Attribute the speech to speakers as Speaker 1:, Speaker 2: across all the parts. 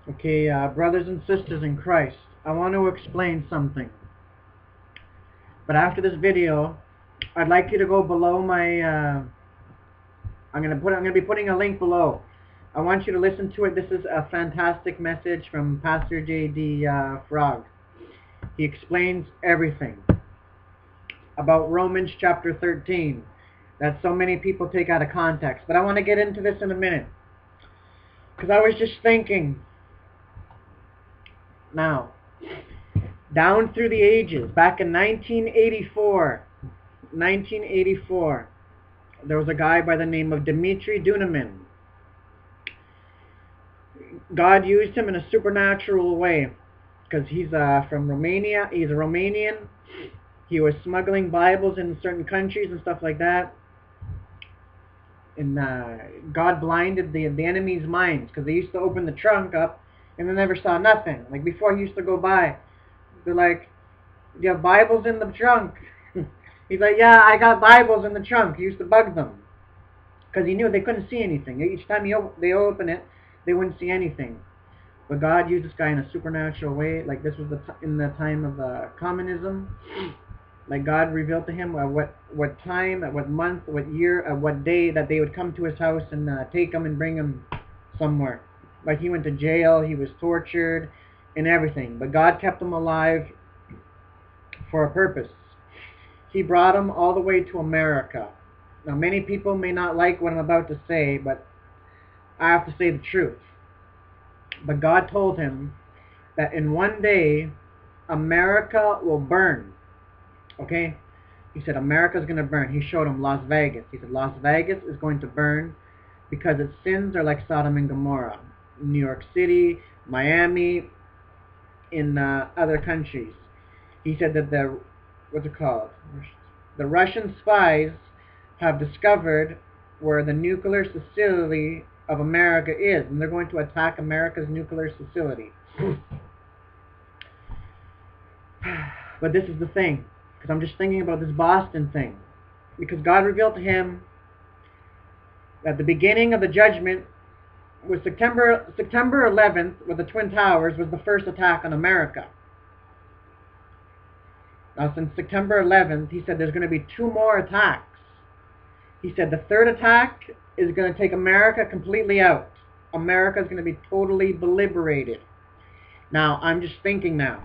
Speaker 1: Okay, brothers and sisters in Christ, I want to explain something. But after this video, I'd like you to go below my. I'm gonna be putting a link below. I want you to listen to it. This is a fantastic message from Pastor J.D. Frog. He explains everything about Romans chapter 13 that so many people take out of context. But I want to get into this in a minute because I was just thinking. Now, down through the ages, back in 1984, there was a guy by the name of Dimitri Dunamin. God used him in a supernatural way because he's from Romania. He's a Romanian. He was smuggling Bibles in certain countries and stuff like that. And God blinded the enemy's minds because they used to open the trunk up and they never saw nothing. Like before, he used to go by. They're like, "Do you have Bibles in the trunk?" He's like, "Yeah, I got Bibles in the trunk." He used to bug them because he knew they couldn't see anything. Each time they open it, they wouldn't see anything. But God used this guy in a supernatural way. Like this was in the time of communism. Like God revealed to him what time, at what month, what year, at what day that they would come to his house and take him and bring him somewhere. Like he went to jail, he was tortured, and everything. But God kept him alive for a purpose. He brought him all the way to America. Now, many people may not like what I'm about to say, but I have to say the truth. But God told him that in one day, America will burn. Okay? He said, America's going to burn. He showed him Las Vegas. He said, Las Vegas is going to burn because its sins are like Sodom and Gomorrah. New York City, Miami, in other countries. He said that what's it called? The Russian spies have discovered where the nuclear facility of America is, and they're going to attack America's nuclear facility. But this is the thing, because I'm just thinking about this Boston thing. Because God revealed to him that the beginning of the judgment was September 11th, with the Twin Towers, was the first attack on America. Now, since September 11th, he said there's going to be 2 more attacks. He said the third attack is going to take America completely out. America is going to be totally liberated. Now, I'm just thinking now.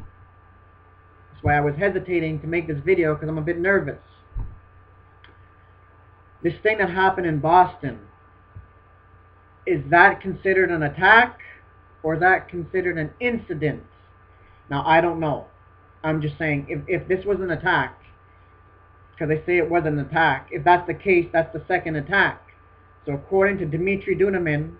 Speaker 1: That's why I was hesitating to make this video, because I'm a bit nervous. This thing that happened in Boston, is that considered an attack, or is that considered an incident? Now, I don't know. I'm just saying, if this was an attack, because they say it was an attack, if that's the case, that's the second attack. So according to Dimitri Dunamin,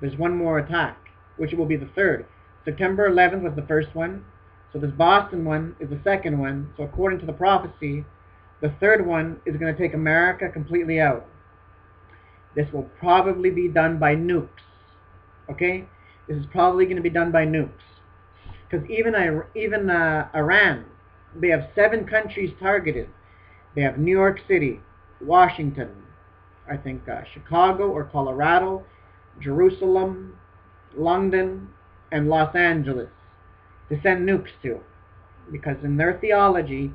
Speaker 1: there's 1 more attack, which will be the third. September 11th was the first one, so this Boston one is the second one. So according to the prophecy, the third one is going to take America completely out. This will probably be done by nukes. Okay? This is probably going to be done by nukes. Because even Iran, they have 7 countries targeted. They have New York City, Washington, I think Chicago or Colorado, Jerusalem, London, and Los Angeles to send nukes to. Because in their theology,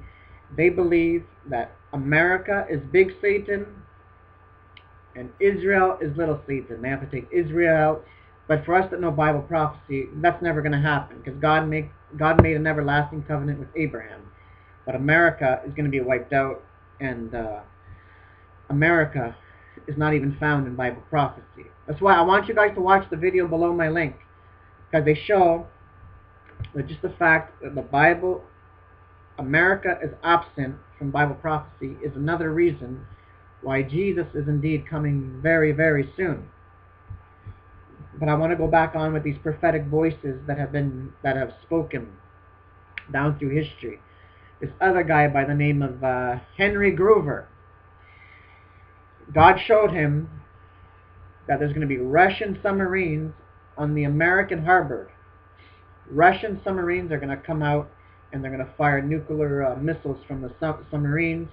Speaker 1: they believe that America is big Satan and Israel is little Satan. They have to take Israel out. But for us that know Bible prophecy, that's never going to happen, because God made an everlasting covenant with Abraham. But America is going to be wiped out, and America is not even found in Bible prophecy. That's why I want you guys to watch the video below my link, because they show that just the fact that the Bible, America is absent from Bible prophecy, is another reason why Jesus is indeed coming very, very soon. But I want to go back on with these prophetic voices that have spoken down through history. This other guy by the name of Henry Groover. God showed him that there's going to be Russian submarines on the American harbor. Russian submarines are going to come out and they're going to fire nuclear missiles from the submarines.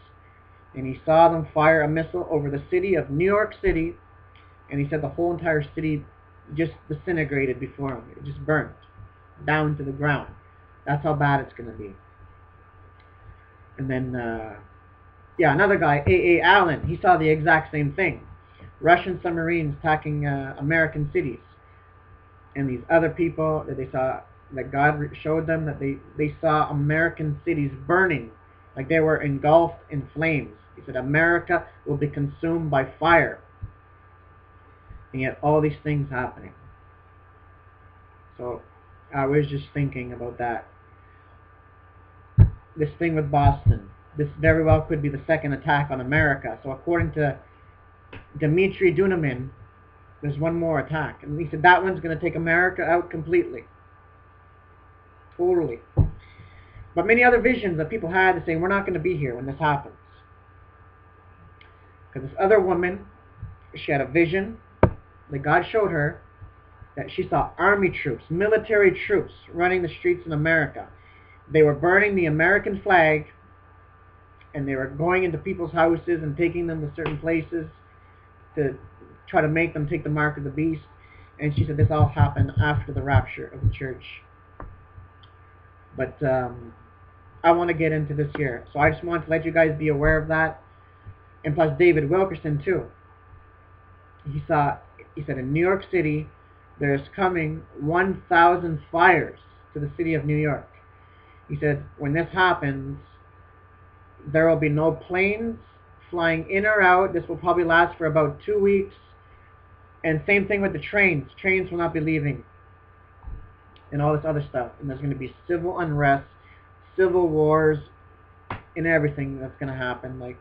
Speaker 1: And he saw them fire a missile over the city of New York City, and he said the whole entire city just disintegrated before him. It just burnt down to the ground. That's how bad it's going to be. And then, yeah, another guy, A. Allen, he saw the exact same thing. Russian submarines attacking American cities. And these other people that they saw, that God showed them, that they saw American cities burning, like they were engulfed in flames. He said America will be consumed by fire. And yet all these things happening. So I was just thinking about that. This thing with Boston, this very well could be the second attack on America. So according to Dmitry Dunamin, there's one more attack. And he said that one's going to take America out completely. Totally. But many other visions that people had to say, we're not going to be here when this happens. Because this other woman, she had a vision that God showed her that she saw army troops, military troops running the streets in America. They were burning the American flag, and they were going into people's houses and taking them to certain places to try to make them take the mark of the beast. And she said this all happened after the rapture of the church. But I want to get into this here. So I just want to let you guys be aware of that. And plus David Wilkerson too. He said in New York City, there's coming 1,000 fires to the city of New York. He said when this happens, there will be no planes flying in or out. This will probably last for about 2 weeks. And same thing with the trains. Trains will not be leaving. And all this other stuff. And there's going to be civil unrest, civil wars, and everything that's going to happen. Like,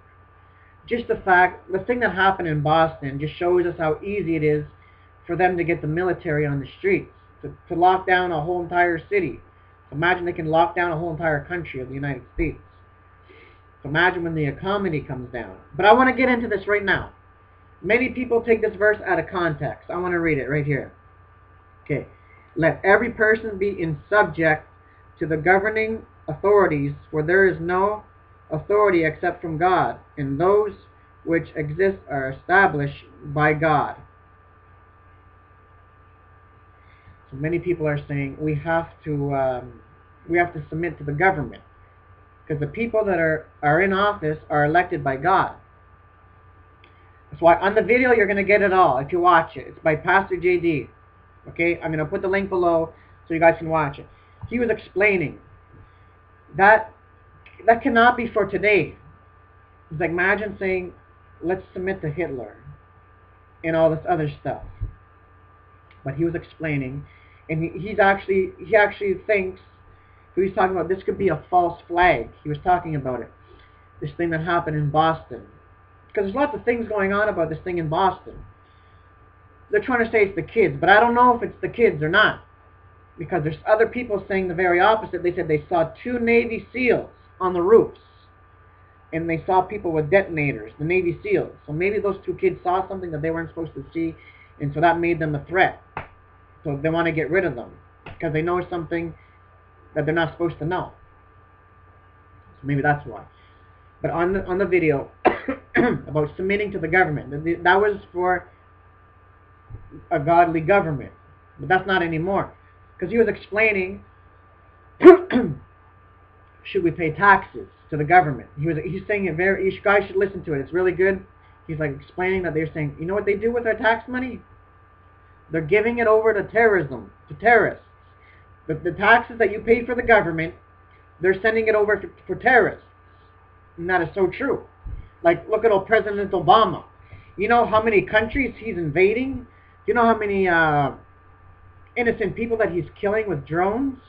Speaker 1: just the thing that happened in Boston just shows us how easy it is for them to get the military on the streets, to lock down a whole entire city. Imagine they can lock down a whole entire country of the United States. So imagine when the economy comes down. But I want to get into this right now. Many people take this verse out of context. I want to read it right here. Okay. Let every person be in subject to the governing authorities, for there is no authority except from God, and those which exist are established by God. So many people are saying we have to submit to the government, because the people that are in office are elected by God. That's why on the video you're going to get it all if you watch it. It's by Pastor JD. Okay, I'm going to put the link below so you guys can watch it. He was explaining that cannot be for today. It's like, imagine saying, let's submit to Hitler and all this other stuff. But he was explaining, and he actually thinks, he's talking about this could be a false flag. He was talking about it. This thing that happened in Boston. Because there's lots of things going on about this thing in Boston. They're trying to say it's the kids, but I don't know if it's the kids or not. Because there's other people saying the very opposite. They said they saw 2 Navy SEALs on the roofs. And they saw people with detonators, the Navy SEALs. So maybe those 2 kids saw something that they weren't supposed to see, and so that made them a threat. So they want to get rid of them, because they know something that they're not supposed to know. So maybe that's why. But on the video about submitting to the government, that was for a godly government. But that's not anymore. Because he was explaining, should we pay taxes to the government? He's saying it very, you guys should listen to it. It's really good. He's like explaining that they're saying, you know what they do with our tax money? They're giving it over to terrorism, to terrorists. The taxes that you pay for the government, they're sending it over for terrorists. And that is so true. Like, look at old President Obama. You know how many countries he's invading? You know how many innocent people that he's killing with drones?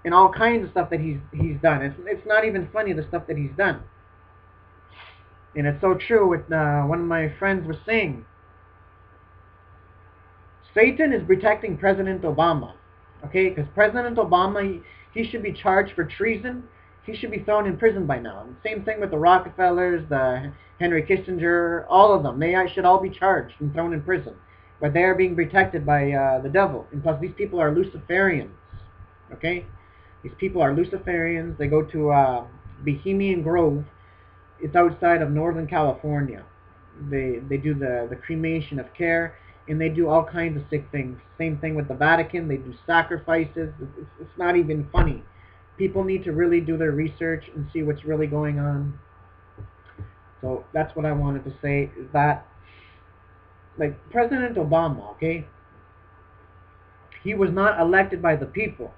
Speaker 1: And all kinds of stuff that he's done. It's not even funny, the stuff that he's done. And it's so true with one of my friends was saying, Satan is protecting President Obama. Okay, because President Obama, he should be charged for treason. He should be thrown in prison by now. And same thing with the Rockefellers, the Henry Kissinger, all of them. They should all be charged and thrown in prison. But they are being protected by the devil. And plus, these people are Luciferians. Okay? These people are Luciferians. They go to Bohemian Grove. It's outside of Northern California. They do the cremation of care. and they do all kinds of sick things. Same thing with the Vatican. They do sacrifices. It's not even funny. People need to really do their research and see what's really going on. So that's what I wanted to say, is that, like, President Obama, okay, he was not elected by the people.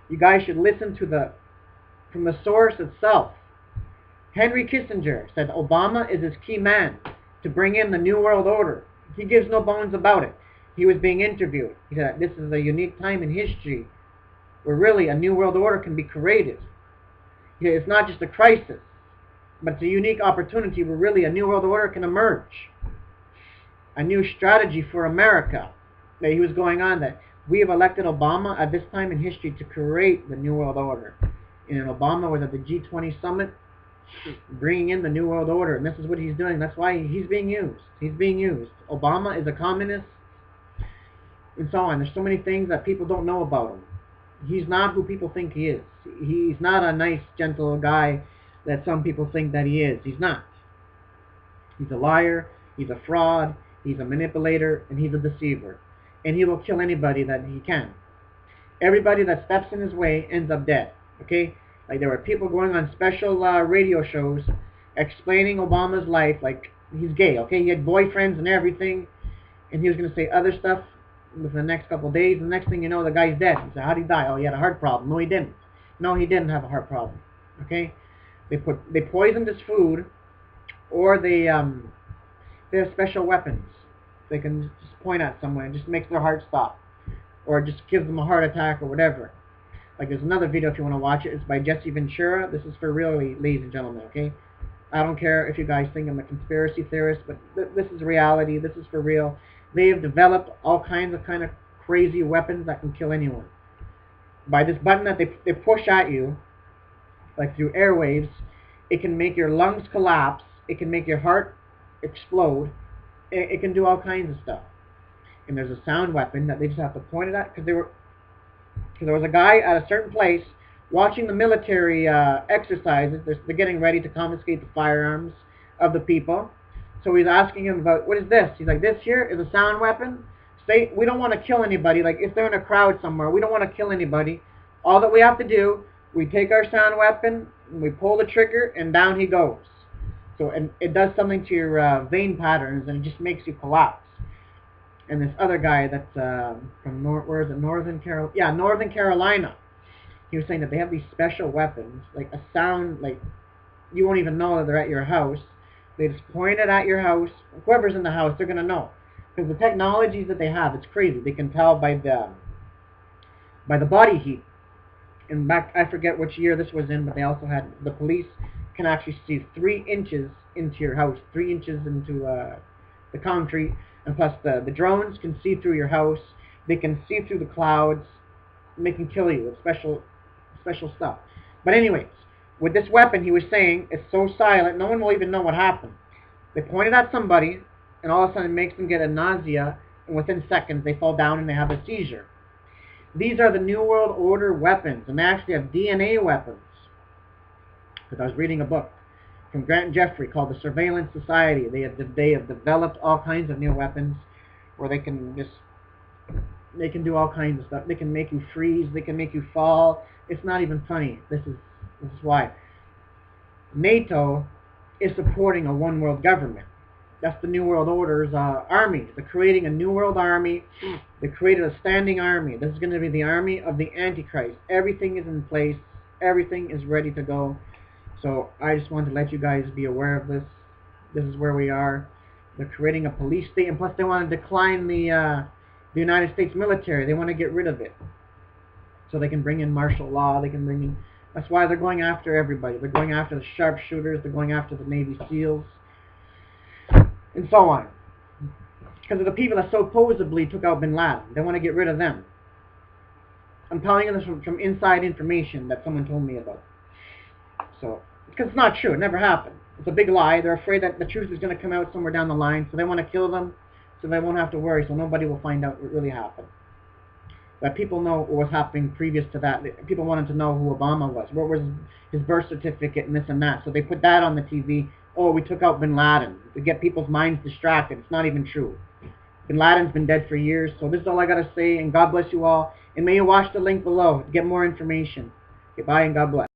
Speaker 1: You guys should listen to from the source itself. Henry Kissinger said Obama is his key man to bring in the New World Order. He gives no bones about it. He was being interviewed. He said this is a unique time in history where really a New World Order can be created. It's not just a crisis, but it's a unique opportunity where really a New World Order can emerge. A new strategy for America. That he was going on that we have elected Obama at this time in history to create the New World Order. And Obama was at the G20 summit bringing in the New World Order, and this is what he's doing. That's why he's being used. He's being used. Obama is a communist, and so on. There's so many things that people don't know about him. He's not who people think he is. He's not a nice, gentle guy that some people think that he is. He's not. He's a liar. He's a fraud. He's a manipulator, and he's a deceiver. And he will kill anybody that he can. Everybody that steps in his way ends up dead. Okay? Like, there were people going on special radio shows explaining Obama's life, like he's gay, okay? He had boyfriends and everything, and he was going to say other stuff within the next couple of days, and the next thing you know, the guy's dead. You say, how did he die? Oh, he had a heart problem. No, he didn't. No, he didn't have a heart problem, okay? They poisoned his food, or they have special weapons. They can just point at someone and just makes their heart stop, or just gives them a heart attack or whatever. Like, there's another video if you want to watch it. It's by Jesse Ventura. This is for real, ladies and gentlemen, okay? I don't care if you guys think I'm a conspiracy theorist, but this is reality. This is for real. They have developed all kinds of kind of crazy weapons that can kill anyone. By this button that they push at you, like through airwaves, it can make your lungs collapse. It can make your heart explode. It can do all kinds of stuff. And there's a sound weapon that they just have to point it at, because there was a guy at a certain place watching the military exercises. They're getting ready to confiscate the firearms of the people. So he's asking him about, what is this? He's like, this here is a sound weapon. We don't want to kill anybody. Like, if they're in a crowd somewhere, we don't want to kill anybody. All that we have to do, we take our sound weapon, and we pull the trigger, and down he goes. So, and it does something to your vein patterns, and it just makes you collapse. And this other guy that's from Northern Carolina? Yeah, Northern Carolina. He was saying that they have these special weapons, like a sound, like you won't even know that they're at your house. They just point it at your house. Whoever's in the house, they're gonna know, because the technologies that they have, it's crazy. They can tell by the body heat. And back, I forget which year this was in, but they also had, the police can actually see 3 inches into your house, 3 inches into the concrete. And plus the drones can see through your house. They can see through the clouds. And they can kill you with special stuff. But anyways, with this weapon, he was saying, it's so silent, no one will even know what happened. They point it at somebody, and all of a sudden it makes them get a nausea, and within seconds they fall down and they have a seizure. These are the New World Order weapons, and they actually have DNA weapons. Because I was reading a book from Grant Jeffrey called The Surveillance Society. They have developed all kinds of new weapons where they can do all kinds of stuff. They can make you freeze. They can make you fall. It's not even funny. This is why NATO is supporting a one world government. That's the New World Order's army. They're creating a New World Army. They created a standing army. This is going to be the army of the Antichrist. Everything is in place. Everything is ready to go. So I just wanted to let you guys be aware of this. This is where we are. They're creating a police state, and plus they want to decline the United States military. They want to get rid of it, so they can bring in martial law. They can bring in. That's why they're going after everybody. They're going after the sharpshooters. They're going after the Navy SEALs, and so on. Because of the people that supposedly took out Bin Laden. They want to get rid of them. I'm telling you this from inside information that someone told me about. So, because it's not true. It never happened. It's a big lie. They're afraid that the truth is going to come out somewhere down the line, so they want to kill them, so they won't have to worry, so nobody will find out what really happened. But people know what was happening previous to that. People wanted to know who Obama was. What was his birth certificate and this and that. So they put that on the TV. Oh, we took out Bin Laden to get people's minds distracted. It's not even true. Bin Laden's been dead for years. So this is all I got to say, and God bless you all. And may you watch the link below to get more information. Goodbye and God bless.